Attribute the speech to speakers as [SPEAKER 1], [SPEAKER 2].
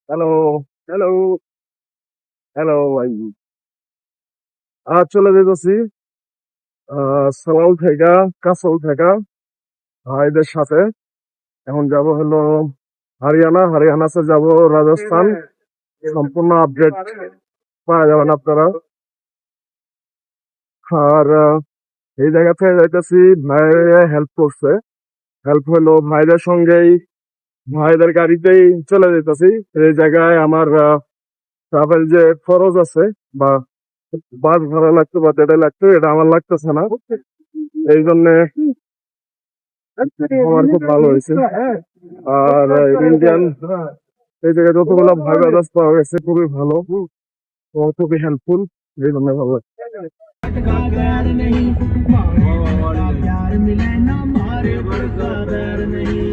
[SPEAKER 1] Hello, hello, hello ভাই। চলে যেতেছি সালাউল থেকে, কাসল থেকে ভাইদের সাথে। এখন যাব হলো হরিয়ানাতে যাব রাজস্থান। সম্পূর্ণ আপডেট পাওয়া যাবেন আপনারা। আর এই জায়গা থেকে যাইতেছি, ভাইয়া হেল্প করছে। হেল্প হলো ভাইদের সঙ্গেই, ভাইদের গাড়িতেই চলে যেতেছি। এই জায়গায় আমার ট্রাভেল যে খরচ আছে বা বাস ভাড়া লাগতো বা যেটা লাগতো, এটা আমার লাগতেছে না। এই জন্য আমার খুব ভালো হয়েছে। আর ইন্ডিয়ান এই জায়গায় যতগুলো ভাই ব্রাদার্স পাওয়া গেছে খুবই ভালো এবং খুবই হেল্পফুল। এই জন্য ভালো লাগে।
[SPEAKER 2] का बैर नहीं मारे का प्यार मिले ना मारे का बैर नहीं